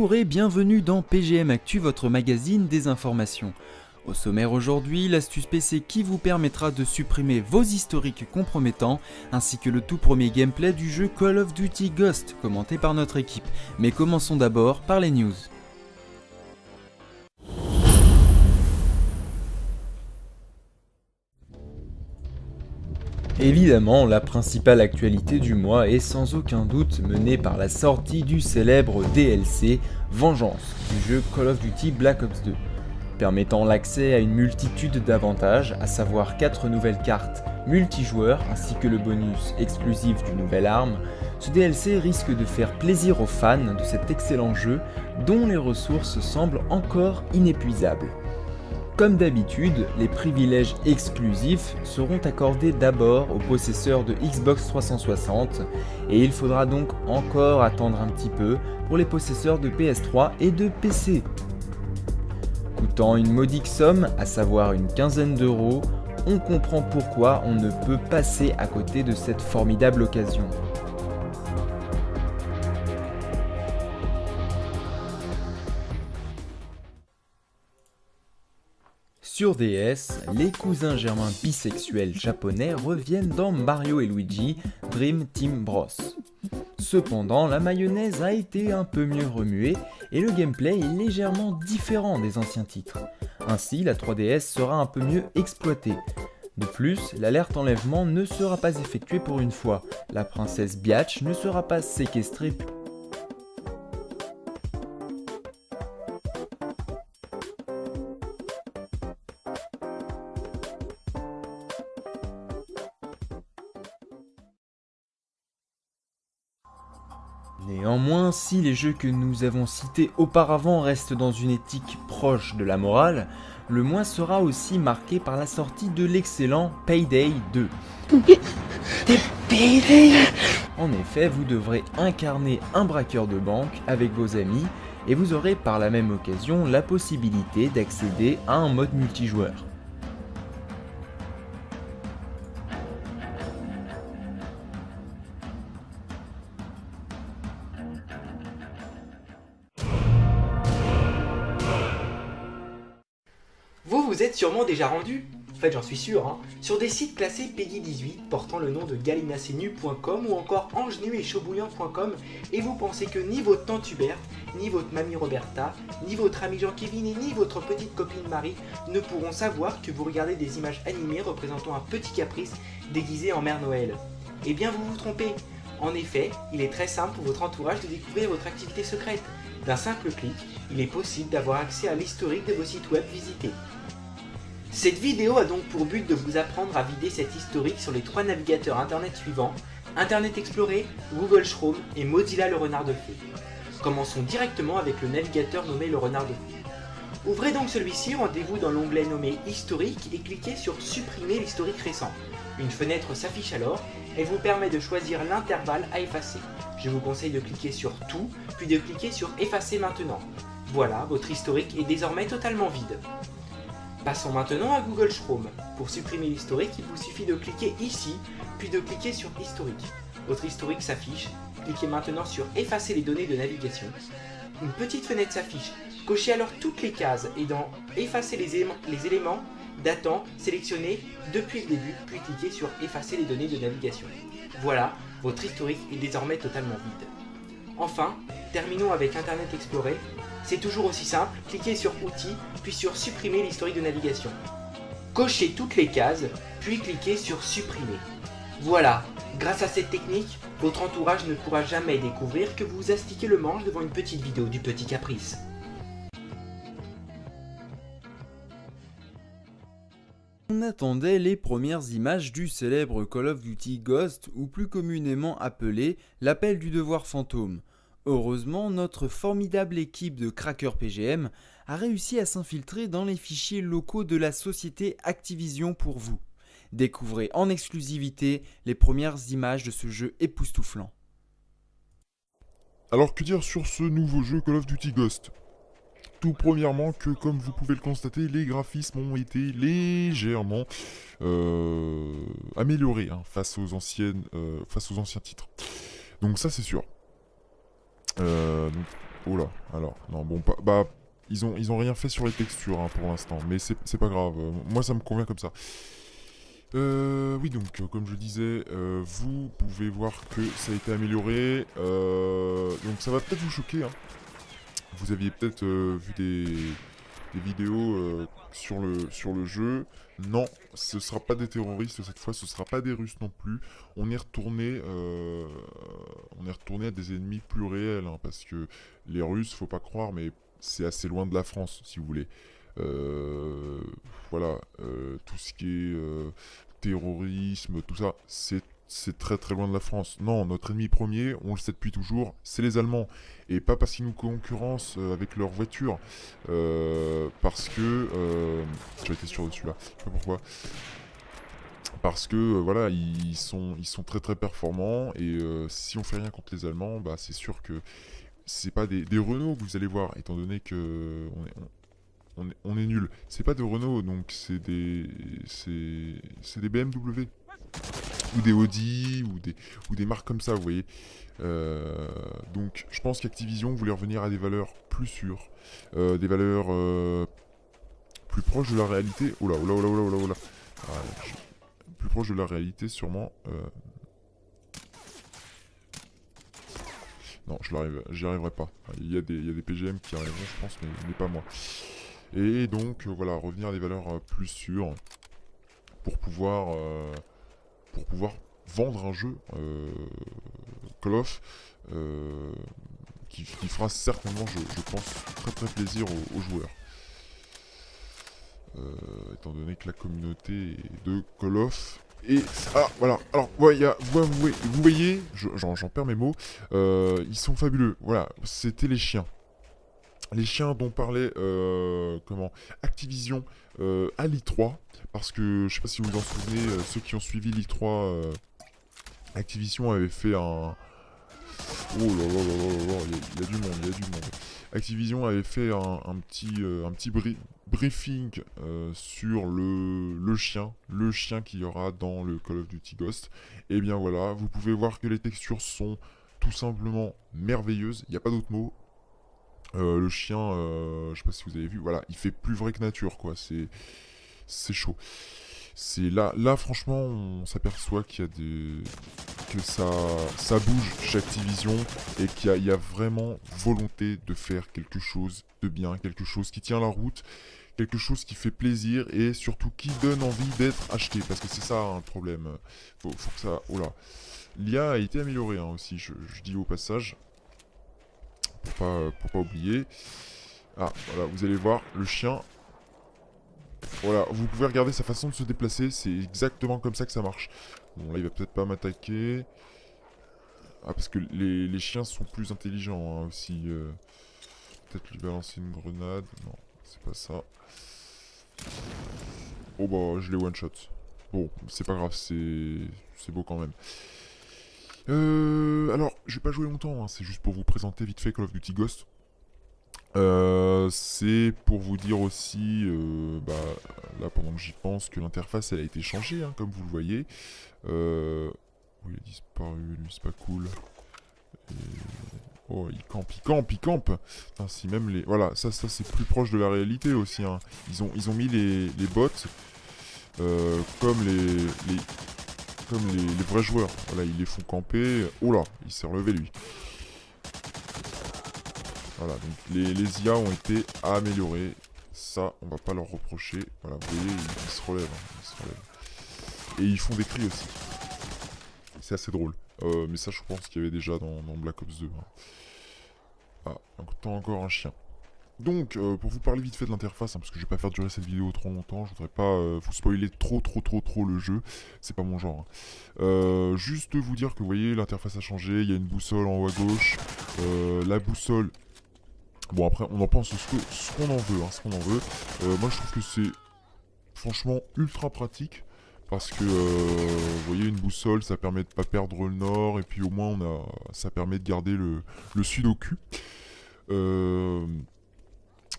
Bonjour et bienvenue dans PGM Actu, votre magazine des informations. Au sommaire aujourd'hui, l'astuce PC qui vous permettra de supprimer vos historiques compromettants, ainsi que le tout premier gameplay du jeu Call of Duty Ghost, commenté par notre équipe. Mais commençons d'abord par les news. Évidemment, la principale actualité du mois est sans aucun doute menée par la sortie du célèbre DLC Vengeance du jeu Call of Duty Black Ops 2. Permettant l'accès à une multitude d'avantages, à savoir 4 nouvelles cartes multijoueurs ainsi que le bonus exclusif d'une nouvelle arme, ce DLC risque de faire plaisir aux fans de cet excellent jeu dont les ressources semblent encore inépuisables. Comme d'habitude, les privilèges exclusifs seront accordés d'abord aux possesseurs de Xbox 360 et il faudra donc encore attendre un petit peu pour les possesseurs de PS3 et de PC. Coûtant une modique somme, à savoir une quinzaine d'euros, on comprend pourquoi on ne peut passer à côté de cette formidable occasion. Sur DS, les cousins germains bisexuels japonais reviennent dans Mario et Luigi Dream Team Bros. Cependant, la mayonnaise a été un peu mieux remuée et le gameplay est légèrement différent des anciens titres. Ainsi, la 3DS sera un peu mieux exploitée. De plus, l'alerte enlèvement ne sera pas effectuée pour une fois. La princesse Biatch ne sera pas séquestrée. Néanmoins, si les jeux que nous avons cités auparavant restent dans une éthique proche de la morale, le mois sera aussi marqué par la sortie de l'excellent Payday 2. En effet, vous devrez incarner un braqueur de banque avec vos amis et vous aurez par la même occasion la possibilité d'accéder à un mode multijoueur. Vous êtes sûrement déjà rendu, en fait j'en suis sûr, sur des sites classés PEGI 18 portant le nom de galinacenu.com ou encore angenu et chaudbouillant.com et vous pensez que ni votre tante Hubert, ni votre mamie Roberta, ni votre ami Jean-Kévin et ni votre petite copine Marie ne pourront savoir que vous regardez des images animées représentant un petit caprice déguisé en Mère Noël. Eh bien vous vous trompez. En effet, il est très simple pour votre entourage de découvrir votre activité secrète. D'un simple clic, il est possible d'avoir accès à l'historique de vos sites web visités. Cette vidéo a donc pour but de vous apprendre à vider cet historique sur les 3 navigateurs internet suivants, Internet Explorer, Google Chrome et Mozilla le renard de feu. Commençons directement avec le navigateur nommé le renard de feu. Ouvrez donc celui-ci, rendez-vous dans l'onglet nommé Historique et cliquez sur Supprimer l'historique récent. Une fenêtre s'affiche alors, elle vous permet de choisir l'intervalle à effacer. Je vous conseille de cliquer sur Tout, puis de cliquer sur Effacer maintenant. Voilà, votre historique est désormais totalement vide. Passons maintenant à Google Chrome. Pour supprimer l'historique, il vous suffit de cliquer ici, puis de cliquer sur Historique. Votre historique s'affiche. Cliquez maintenant sur Effacer les données de navigation. Une petite fenêtre s'affiche. Cochez alors toutes les cases et dans Effacer les éléments datant, sélectionnez depuis le début, puis cliquez sur Effacer les données de navigation. Voilà, votre historique est désormais totalement vide. Enfin, terminons avec Internet Explorer. C'est toujours aussi simple, cliquez sur Outils, puis sur Supprimer l'historique de navigation. Cochez toutes les cases, puis cliquez sur Supprimer. Voilà, grâce à cette technique, votre entourage ne pourra jamais découvrir que vous vous astiquez le manche devant une petite vidéo du petit caprice. On attendait les premières images du célèbre Call of Duty Ghost, ou plus communément appelé l'appel du devoir fantôme. Heureusement, notre formidable équipe de crackers PGM a réussi à s'infiltrer dans les fichiers locaux de la société Activision pour vous. Découvrez en exclusivité les premières images de ce jeu époustouflant. Alors que dire sur ce nouveau jeu Call of Duty Ghost ? Tout premièrement que, comme vous pouvez le constater, les graphismes ont été légèrement améliorés face aux anciens titres. Donc ça c'est sûr. Oh là, alors, non, bon, bah, ils ont rien fait sur les textures hein, pour l'instant, mais c'est pas grave. Moi, ça me convient comme ça. Oui, donc, comme je disais, vous pouvez voir que ça a été amélioré. Donc, ça va peut-être vous choquer, hein. Vous aviez peut-être vu des vidéos sur le jeu. Non, ce sera pas des terroristes cette fois, ce sera pas des Russes non plus. On est retourné à des ennemis plus réels, hein, parce que les Russes, faut pas croire, mais c'est assez loin de la France, si vous voulez. Euh, voilà, tout ce qui est terrorisme, tout ça, c'est très très loin de la France. Non, notre ennemi premier, on le sait depuis toujours, c'est les Allemands. Et pas parce qu'ils nous concurrencent avec leurs voitures, parce que... J'ai été sûr dessus là, je sais pas pourquoi. Parce que voilà, ils sont très très performants et si on fait rien contre les Allemands, bah c'est sûr que c'est pas des Renault que vous allez voir, étant donné que on est nul. C'est pas des Renault, donc c'est des BMW ou des Audi ou des marques comme ça, vous voyez. Donc je pense qu'Activision voulait revenir à des valeurs plus sûres, des valeurs plus proches de la réalité. Oh là, oh là, oh là, oh là, oh là, oh là. Ah, plus proche de la réalité sûrement. Non, j'y arriverai pas. Il y a des PGM qui arriveront, je pense, mais pas moi. Et donc, voilà, revenir à des valeurs plus sûres pour pouvoir vendre un jeu Call of qui fera certainement, je pense, très très plaisir aux joueurs. Étant donné que la communauté de Call of et ah voilà, alors ouais, vous voyez, j'en perds mes mots, ils sont fabuleux. Voilà, c'était les chiens. Les chiens dont parlait Activision à l'I3, parce que je sais pas si vous vous en souvenez, ceux qui ont suivi l'I3, Activision avait fait un... Oh là là là là là, il y a du monde, il y a du monde. Activision avait fait un petit briefing sur le chien qu'il y aura dans le Call of Duty Ghost. Et bien voilà, vous pouvez voir que les textures sont tout simplement merveilleuses, il n'y a pas d'autre mot. Le chien, je sais pas si vous avez vu, voilà, il fait plus vrai que nature, quoi, c'est chaud. C'est là franchement, on s'aperçoit qu'il y a que ça bouge chez Activision et qu'il y a vraiment volonté de faire quelque chose de bien, quelque chose qui tient la route, quelque chose qui fait plaisir et surtout qui donne envie d'être acheté, parce que c'est ça un problème. Faut que ça, oh là, l'IA a été améliorée hein, aussi, je dis au passage. Pour pas oublier. Ah, voilà, vous allez voir, le chien. Voilà, vous pouvez regarder sa façon de se déplacer, c'est exactement comme ça que ça marche. Bon, là, il va peut-être pas m'attaquer. Ah, parce que les chiens sont plus intelligents hein, aussi. Peut-être lui balancer une grenade. Non, c'est pas ça. Oh bah, je l'ai one-shot. Bon, c'est pas grave, c'est beau quand même. Alors, je vais pas jouer longtemps, hein, c'est juste pour vous présenter vite fait Call of Duty Ghost. C'est pour vous dire aussi, bah, là pendant que j'y pense, que l'interface elle a été changée, hein, comme vous le voyez. Oh, il a disparu, lui c'est pas cool. Et... Oh, il campe. Enfin, si même les... Voilà, ça c'est plus proche de la réalité aussi, hein. Ils ont mis les bots comme les vrais joueurs. Voilà, ils les font camper. Oh là, il s'est relevé lui. Voilà, donc les IA ont été améliorés. Ça, on va pas leur reprocher. Voilà, vous voyez, ils se relèvent. Hein, ils se relèvent. Et ils font des cris aussi. C'est assez drôle. Mais ça, je pense qu'il y avait déjà dans Black Ops 2. Hein. Ah, encore un chien. Donc, pour vous parler vite fait de l'interface, hein, parce que je vais pas faire durer cette vidéo trop longtemps, je voudrais pas vous spoiler trop le jeu, c'est pas mon genre. Hein. Juste vous dire que vous voyez, l'interface a changé, il y a une boussole en haut à gauche, la boussole... Bon après, on en pense ce qu'on en veut, moi je trouve que c'est franchement ultra pratique, parce que, vous voyez, une boussole, ça permet de pas perdre le nord, et puis au moins ça permet de garder le sud au cul.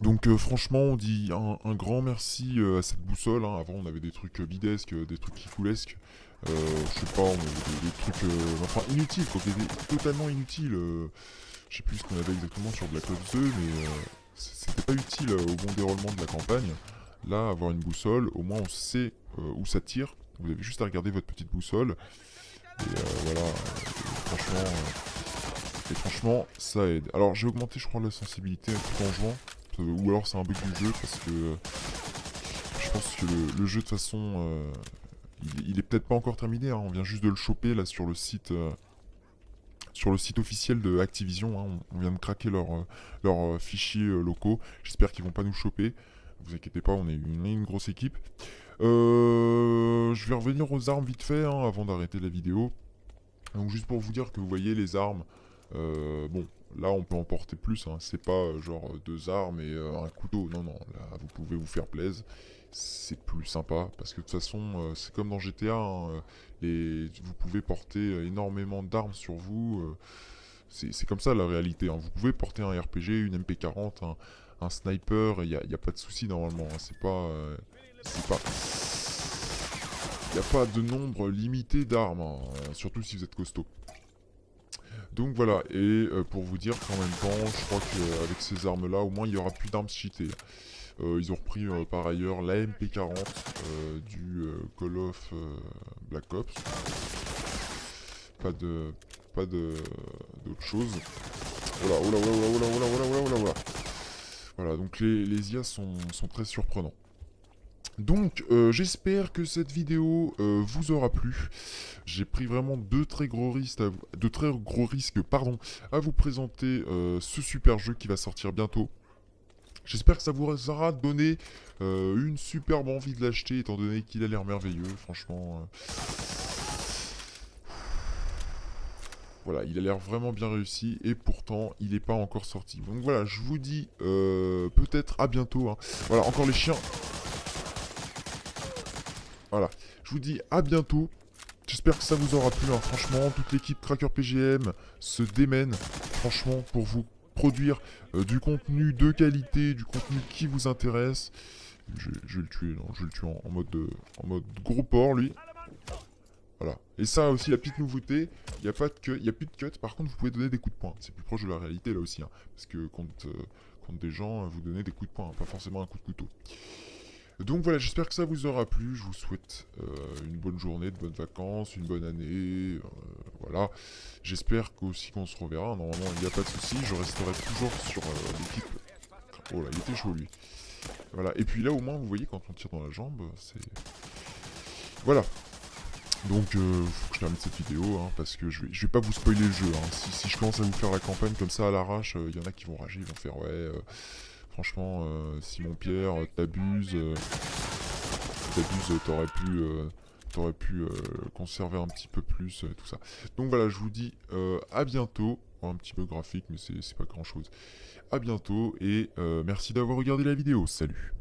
Donc franchement on dit un grand merci à cette boussole, hein. Avant on avait des trucs bidesques, des trucs kifoulesques, je sais pas, des trucs enfin inutiles quoi, totalement inutiles, Je sais plus ce qu'on avait exactement sur Black Ops 2, mais c'était pas utile au bon déroulement de la campagne. Là, avoir une boussole, au moins on sait où ça tire. Vous avez juste à regarder votre petite boussole. Et voilà, franchement, ça aide. Alors j'ai augmenté, je crois, la sensibilité tout en jouant. Ou alors c'est un bug du jeu, parce que je pense que le jeu de toute façon, il est peut-être pas encore terminé. Hein. On vient juste de le choper là sur le site officiel de Activision. Hein. On vient de craquer leurs fichiers locaux. J'espère qu'ils vont pas nous choper. Vous inquiétez pas, on est une grosse équipe. Je vais revenir aux armes vite fait hein, avant d'arrêter la vidéo. Donc juste pour vous dire que vous voyez les armes, bon là on peut en porter plus, hein. C'est pas genre 2 armes et un couteau, non là vous pouvez vous faire plaisir, c'est plus sympa parce que de toute façon c'est comme dans GTA, hein, vous pouvez porter énormément d'armes sur vous, c'est comme ça la réalité, hein. Vous pouvez porter un RPG, une MP40, un sniper, il n'y a pas de souci normalement, hein. Il n'y a pas de nombre limité d'armes, hein, surtout si vous êtes costaud. Donc voilà, et pour vous dire qu'en même temps, je crois qu'avec ces armes-là, au moins il n'y aura plus d'armes cheatées. Ils ont repris par ailleurs la MP40 du Call of Black Ops. Pas d'autre chose. Voilà, donc les IA sont très surprenants. Donc j'espère que cette vidéo vous aura plu. J'ai pris vraiment de très gros risques à vous présenter ce super jeu qui va sortir bientôt. J'espère que ça vous aura donné une superbe envie de l'acheter étant donné qu'il a l'air merveilleux, franchement. Voilà, il a l'air vraiment bien réussi et pourtant il n'est pas encore sorti. Donc voilà, je vous dis peut-être à bientôt. Hein. Voilà, encore les chiens. Voilà, je vous dis à bientôt. J'espère que ça vous aura plu, hein. Franchement, toute l'équipe Cracker PGM se démène, franchement, pour vous produire du contenu de qualité, du contenu qui vous intéresse. Je vais le tuer, non, je vais le tuer en mode gros porc, lui. Voilà. Et ça aussi, la petite nouveauté, il n'y a plus de cut, par contre, vous pouvez donner des coups de poing. C'est plus proche de la réalité, là aussi, hein, parce que contre des gens, vous donnez des coups de poing, hein, pas forcément un coup de couteau. Donc voilà, j'espère que ça vous aura plu, je vous souhaite une bonne journée, de bonnes vacances, une bonne année, voilà. J'espère qu'aussi qu'on se reverra, normalement il n'y a pas de souci, je resterai toujours sur l'équipe. Oh là, il était chaud lui. Voilà, et puis là au moins vous voyez quand on tire dans la jambe, c'est... Voilà. Donc faut que je termine cette vidéo, hein, parce que je vais pas vous spoiler le jeu, hein. Si je commence à vous faire la campagne comme ça à l'arrache, il y en a qui vont rager, ils vont faire ouais... Franchement, Simon Pierre, t'abuses, t'aurais pu conserver un petit peu plus, tout ça. Donc voilà, je vous dis à bientôt. Un petit peu graphique, mais c'est pas grand chose. À bientôt et merci d'avoir regardé la vidéo. Salut.